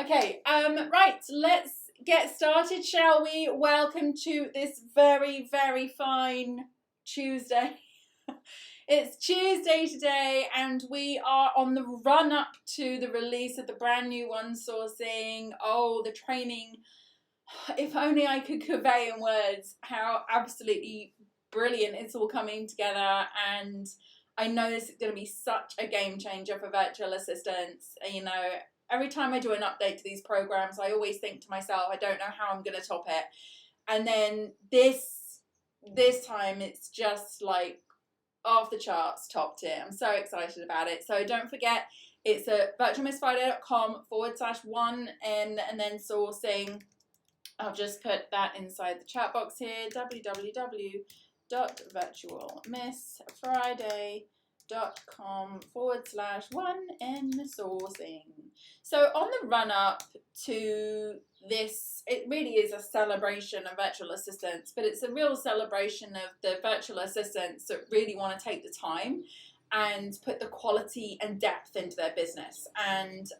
Okay, right, let's get started, shall we? Welcome to this very, very fine Tuesday. It's Tuesday today, and we are on the run up to the release of the brand new one sourcing. Oh, the training. If only I could convey in words how absolutely brilliant it's all coming together. And I know this is going to be such a game changer for virtual assistants. Every time I do an update to these programs, I always think to myself, I don't know how I'm going to top it. And then this time it's just like off the charts, topped it. I'm so excited about it. So don't forget, it's at virtualmissfriday.com/1N and then sourcing. I'll just put that inside the chat box here, www.virtualmissfriday.com/1N sourcing. So on the run up to this, it really is a celebration of virtual assistants, but it's a real celebration of the virtual assistants that really want to take the time and put the quality and depth into their business. And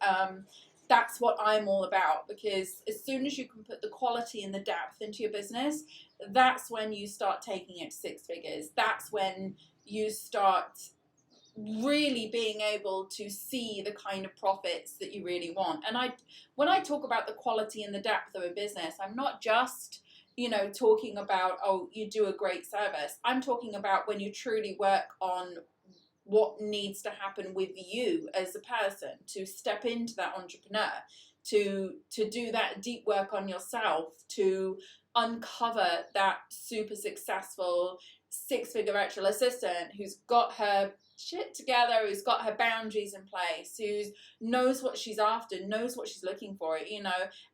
that's what I'm all about, because as soon as you can put the quality and the depth into your business, that's when you start taking it to six figures. That's when you start really being able to see the kind of profits that you really want. And when I talk about the quality and the depth of a business, I'm not just talking about, oh, you do a great service. I'm talking about when you truly work on what needs to happen with you as a person to step into that entrepreneur, to do that deep work on yourself, to uncover that super successful six-figure virtual assistant who's got her shit together, who's got her boundaries in place, who knows what she's after, knows what she's looking for,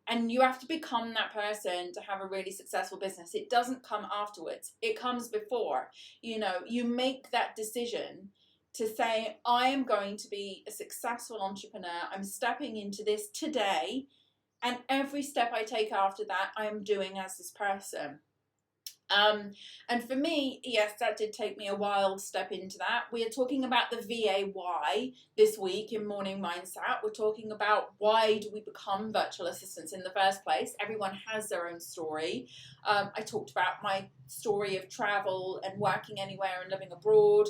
and you have to become that person to have a really successful business. It doesn't come afterwards. It comes before. You make that decision to say, I am going to be a successful entrepreneur. I'm stepping into this today, and every step I take after that, I am doing as this person. And for me, yes, that did take me a while to step into that. We are talking about the VAY this week in Morning Mindset. We're talking about why do we become virtual assistants in the first place. Everyone has their own story. I talked about my story of travel and working anywhere and living abroad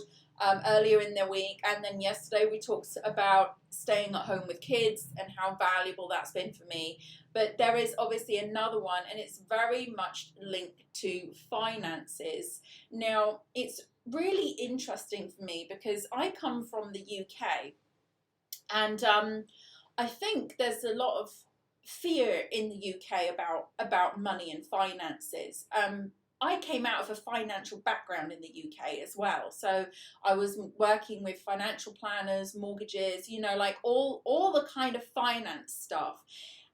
earlier in the week. And then yesterday we talked about staying at home with kids and how valuable that's been for me. But there is obviously another one, and it's very much linked to finances. Now, it's really interesting for me because I come from the UK, and I think there's a lot of fear in the UK about money and finances. I came out of a financial background in the UK as well. So I was working with financial planners, mortgages, like all the kind of finance stuff.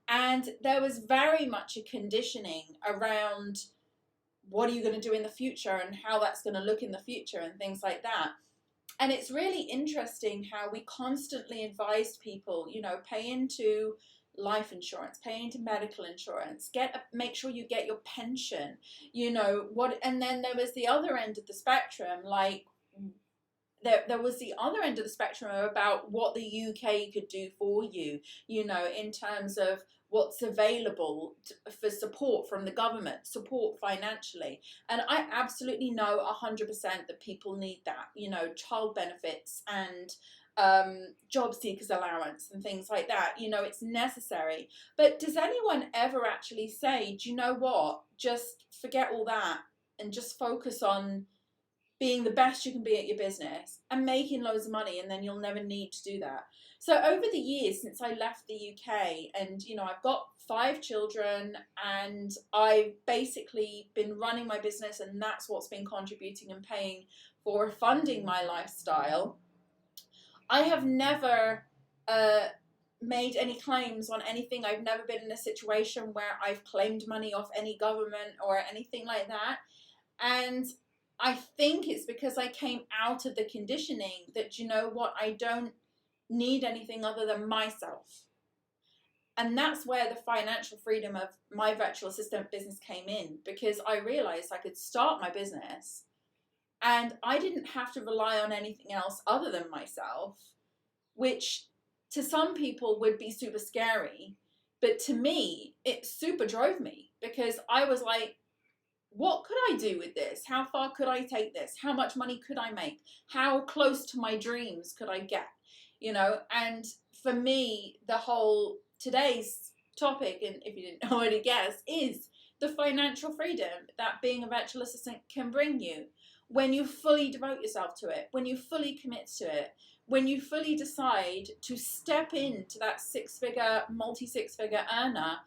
And there was very much a conditioning around what are you going to do in the future and how that's going to look in the future and things like that. And it's really interesting how we constantly advised people, pay into life insurance, pay into medical insurance, make sure you get your pension, and then there was the other end of the spectrum, like there was the other end of the spectrum about what the UK could do for you, in terms of what's available for support from the government, support financially. And I absolutely know 100% that people need that, child benefits and job seekers allowance and things like that. It's necessary. But does anyone ever actually say, do you know what, just forget all that and just focus on being the best you can be at your business and making loads of money, and then you'll never need to do that? So over the years since I left the UK, and I've got 5 children, and I've basically been running my business, and that's what's been contributing and paying for funding my lifestyle. I have never made any claims on anything. I've never been in a situation where I've claimed money off any government or anything like that. And I think it's because I came out of the conditioning that, I don't need anything other than myself. And that's where the financial freedom of my virtual assistant business came in, because I realized I could start my business and I didn't have to rely on anything else other than myself, which to some people would be super scary. But to me, it super drove me because I was like, what could I do with this? How far could I take this? How much money could I make? How close to my dreams could I get? You know, and for me, the whole today's topic, and if you didn't already guess, is the financial freedom that being a virtual assistant can bring you when you fully devote yourself to it, when you fully commit to it, when you fully decide to step into that multi six figure earner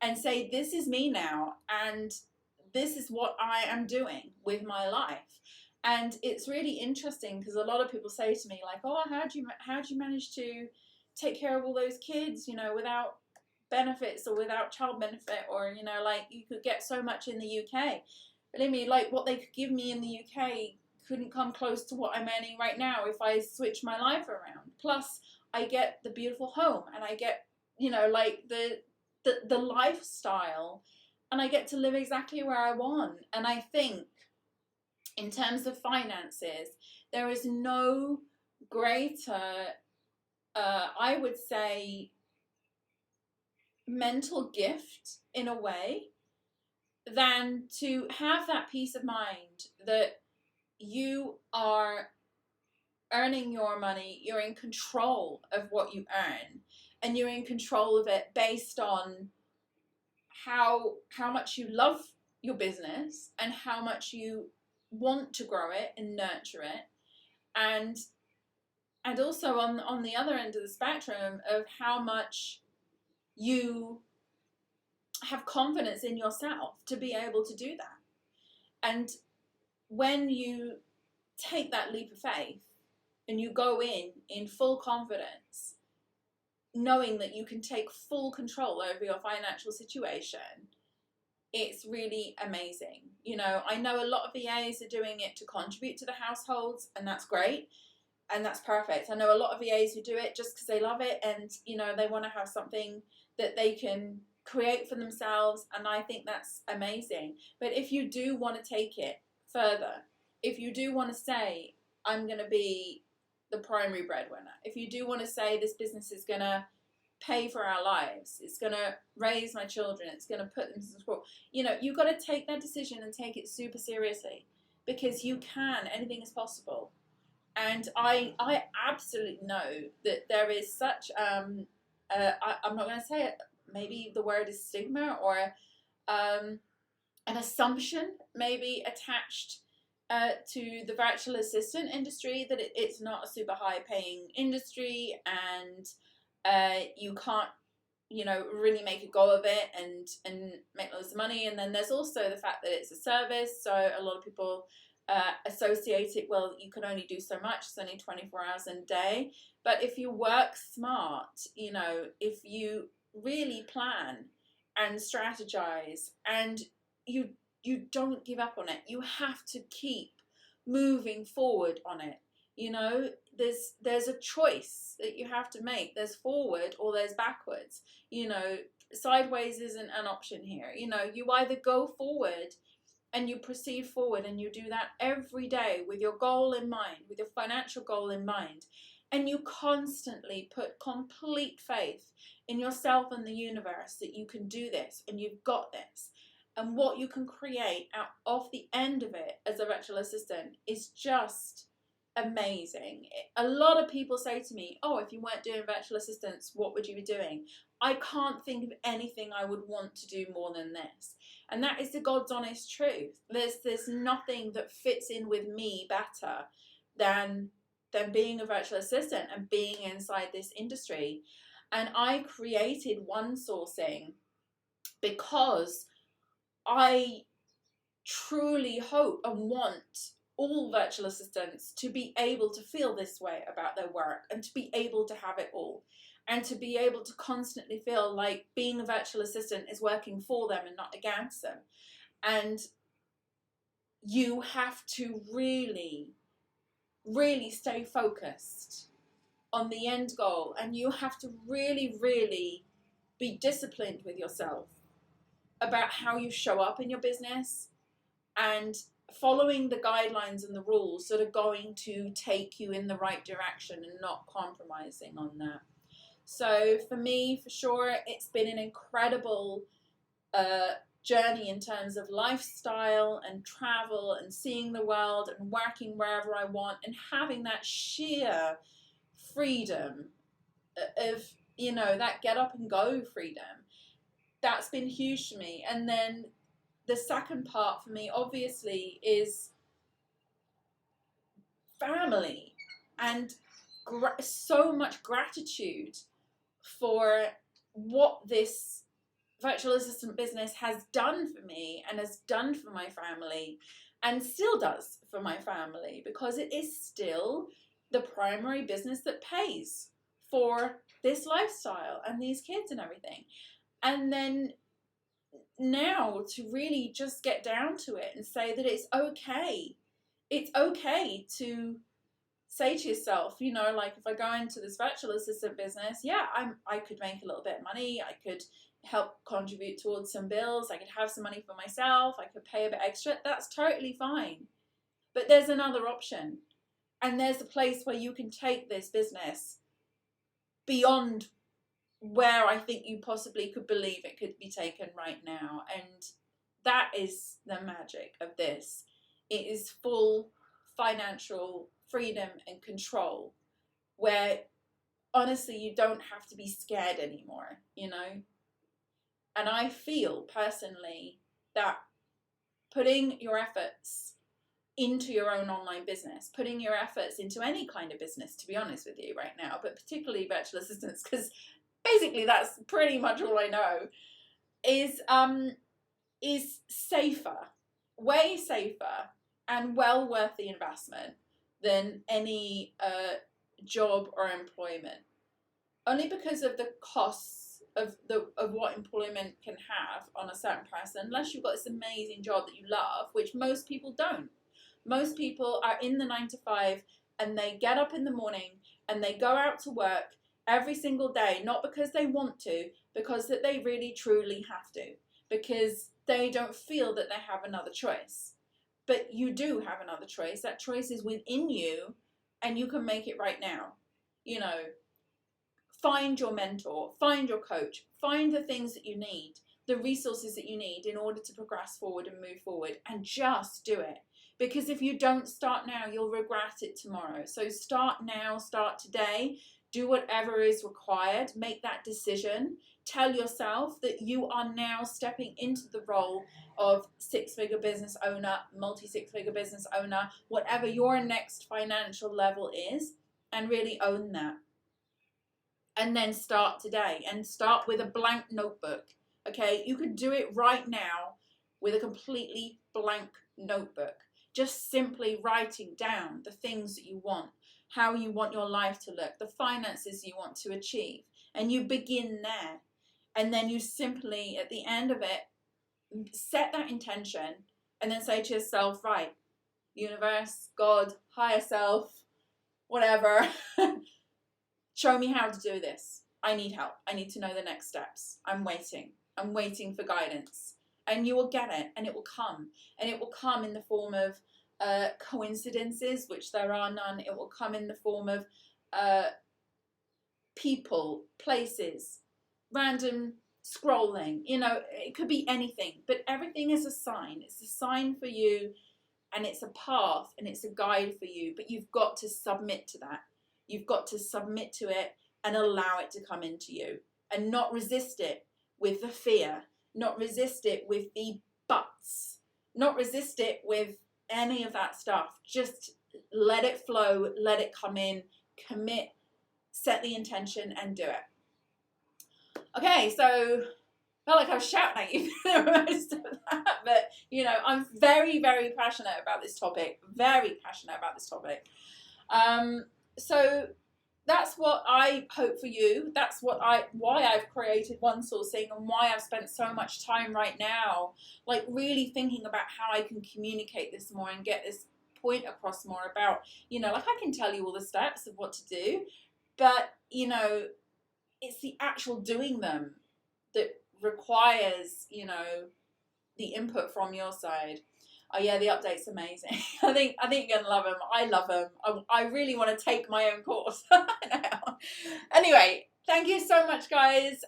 and say, this is me now, and this is what I am doing with my life. And it's really interesting because a lot of people say to me like, oh, how do you manage to take care of all those kids, you know, without benefits or without child benefit, or, you know, like you could get so much in the UK. Believe me, like what they could give me in the UK couldn't come close to what I'm earning right now if I switch my life around. Plus I get the beautiful home, and I get, you know, like the lifestyle, and I get to live exactly where I want. And I think in terms of finances, there is no greater, I would say, mental gift in a way than to have that peace of mind that you are earning your money, you're in control of what you earn, and you're in control of it based on how much you love your business and how much you want to grow it and nurture it, and also on the other end of the spectrum of how much you have confidence in yourself to be able to do that. And when you take that leap of faith and you go in full confidence, knowing that you can take full control over your financial situation, it's really amazing. You know, I know a lot of VAs are doing it to contribute to the households, and that's great, and that's perfect. I know a lot of VAs who do it just because they love it, and, you know, they want to have something that they can create for themselves, and I think that's amazing. But if you do want to take it further, if you do want to say, I'm going to be the primary breadwinner, if you do want to say this business is going to pay for our lives, it's going to raise my children, it's going to put them to school, you know, you've got to take that decision and take it super seriously, because you can, anything is possible. And I absolutely know that there is such I'm not going to say it, maybe the word is stigma, or an assumption maybe attached to the virtual assistant industry, that it's not a super high paying industry, and you can't, you know, really make a go of it and make loads of money. And then there's also the fact that it's a service, so a lot of people associate it, well, you can only do so much, it's only 24 hours a day. But if you work smart, you know, if you really plan and strategize, and you don't give up on it, you have to keep moving forward on it. You know, there's a choice that you have to make. There's forward or there's backwards. You know, sideways isn't an option here. You know, you either go forward and you proceed forward, and you do that every day with your goal in mind, with your financial goal in mind, and you constantly put complete faith in yourself and the universe that you can do this and you've got this. And what you can create out of the end of it as a virtual assistant is just amazing. A lot of people say to me, oh, if you weren't doing virtual assistants, what would you be doing? I can't think of anything I would want to do more than this. And that is the God's honest truth. There's nothing that fits in with me better than being a virtual assistant and being inside this industry. And I created One Sourcing because I truly hope and want all virtual assistants to be able to feel this way about their work, and to be able to have it all, and to be able to constantly feel like being a virtual assistant is working for them and not against them. And you have to really, really stay focused on the end goal, and you have to really, really be disciplined with yourself about how you show up in your business, and following the guidelines and the rules that are going to take you in the right direction and not compromising on that. So for me, for sure, it's been an incredible journey in terms of lifestyle and travel and seeing the world and working wherever I want and having that sheer freedom of, that get up and go freedom. That's been huge to me. And then the second part for me, obviously, is family and so much gratitude for what this virtual assistant business has done for me and has done for my family and still does for my family, because it is still the primary business that pays for this lifestyle and these kids and everything. And then now to really just get down to it and say that it's okay. It's okay to say to yourself, like, if I go into this virtual assistant business, yeah, I could make a little bit of money. I could help contribute towards some bills. I could have some money for myself. I could pay a bit extra. That's totally fine. But there's another option. And there's a place where you can take this business beyond where I think you possibly could believe it could be taken right now. And that is the magic of this. It is full financial freedom and control, where honestly you don't have to be scared anymore, And I feel personally that putting your efforts into your own online business, putting your efforts into any kind of business, to be honest with you right now, but particularly virtual assistants, because basically that's pretty much all I know, is safer, way safer, and well worth the investment than any job or employment. Only because of the costs of what employment can have on a certain person, unless you've got this amazing job that you love, which most people don't. Most people are in the 9 to 5 and they get up in the morning and they go out to work every single day, not because they want to, because that they really truly have to, because they don't feel that they have another choice. But you do have another choice. That choice is within you, and you can make it right now. Find your mentor, find your coach, find the things that you need, the resources that you need in order to progress forward and move forward, and just do it. Because if you don't start now, you'll regret it tomorrow. So start now, start today, do whatever is required, make that decision. Tell yourself that you are now stepping into the role of six-figure business owner, multi-six-figure business owner, whatever your next financial level is, and really own that. And then start today, and start with a blank notebook. Okay, you could do it right now with a completely blank notebook. Just simply writing down the things that you want, how you want your life to look, the finances you want to achieve. And you begin there. And then you simply, at the end of it, set that intention and then say to yourself, right, universe, God, higher self, whatever, show me how to do this. I need help. I need to know the next steps. I'm waiting for guidance. And you will get it, and it will come. And it will come in the form of coincidences, which there are none. It will come in the form of people, places, random scrolling. It could be anything. But everything is a sign. It's a sign for you, and it's a path, and it's a guide for you. But you've got to submit to that. You've got to submit to it and allow it to come into you, and not resist it with the fear. Not resist it with the buts, not resist it with any of that stuff. Just let it flow, let it come in, commit, set the intention, and do it. Okay, so I felt like I was shouting at you for most of that, but I'm very, very passionate about this topic. Very passionate about this topic. So that's what I hope for you. That's why I've created One Sourcing, and why I've spent so much time right now, like really thinking about how I can communicate this more and get this point across more about, like I can tell you all the steps of what to do, but, it's the actual doing them that requires, the input from your side. Oh yeah, the update's amazing. I think you're gonna love them. I love them. I really want to take my own course now. Anyway, Thank you so much, guys.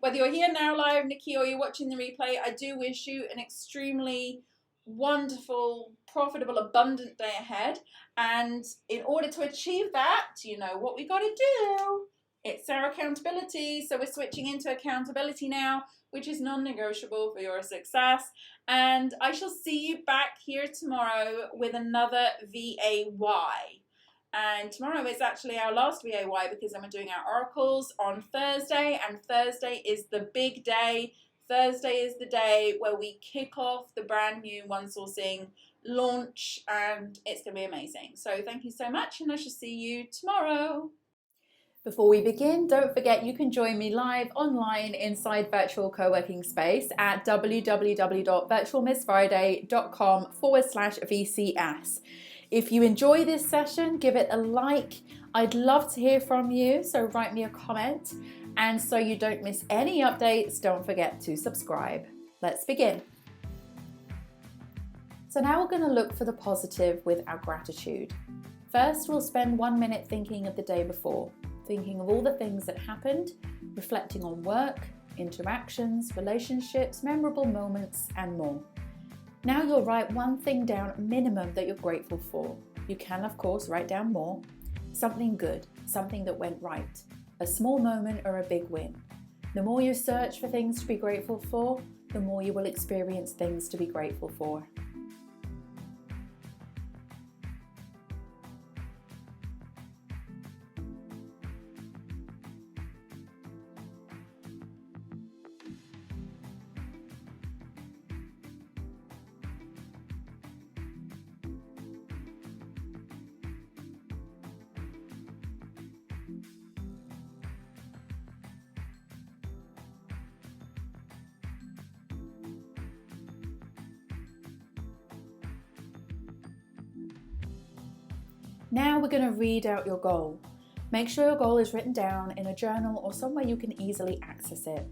Whether you're here now live, Nikki, or you're watching the replay, I do wish you an extremely wonderful, profitable, abundant day ahead. And in order to achieve that, you know what we got to do? It's our accountability. So we're switching into accountability now, which is non-negotiable for your success. And I shall see you back here tomorrow with another VAY. And tomorrow is actually our last VAY because then we're doing our oracles on Thursday, and Thursday is the big day. Thursday is the day where we kick off the brand new One Sourcing launch, and it's going to be amazing. So thank you so much, and I shall see you tomorrow. Before we begin, don't forget you can join me live online inside Virtual Co-working Space at www.virtualmissfriday.com/VCS. If you enjoy this session, give it a like. I'd love to hear from you, so write me a comment. And so you don't miss any updates, don't forget to subscribe. Let's begin. So now we're going to look for the positive with our gratitude. First, we'll spend 1 minute thinking of the day before, thinking of all the things that happened, reflecting on work, interactions, relationships, memorable moments, and more. Now you'll write one thing down minimum that you're grateful for. You can, of course, write down more. Something good, something that went right, a small moment or a big win. The more you search for things to be grateful for, the more you will experience things to be grateful for. Now we're going to read out your goal. Make sure your goal is written down in a journal or somewhere you can easily access it.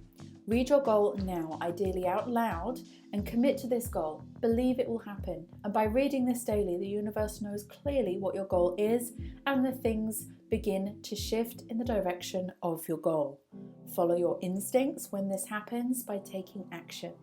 Read your goal now, ideally out loud, and commit to this goal. Believe it will happen. And by reading this daily, the universe knows clearly what your goal is, and the things begin to shift in the direction of your goal. Follow your instincts when this happens by taking action.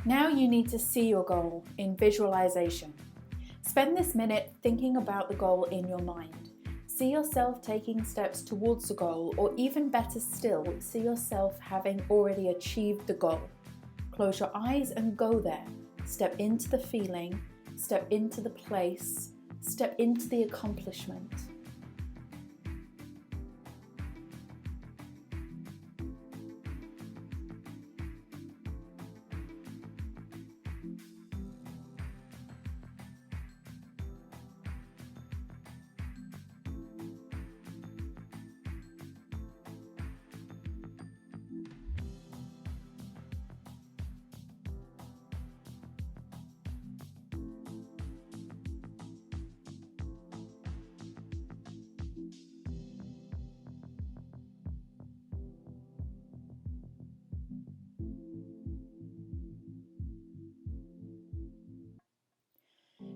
Now you need to see your goal in visualization. Spend this minute thinking about the goal in your mind. See yourself taking steps towards the goal, or even better still, see yourself having already achieved the goal. Close your eyes and go there. Step into the feeling, step into the place, step into the accomplishment.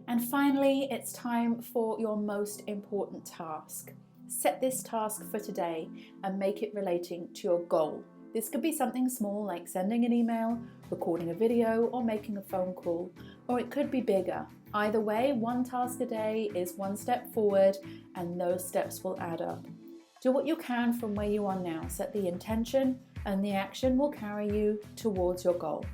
And finally, it's time for your most important task. Set this task for today and make it relating to your goal. This could be something small like sending an email, recording a video, or making a phone call, or it could be bigger. Either way, one task a day is one step forward, and those steps will add up. Do what you can from where you are now. Set the intention, and the action will carry you towards your goal.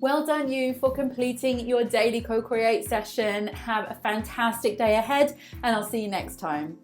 Well done you for completing your daily co-create session. Have a fantastic day ahead, and I'll see you next time.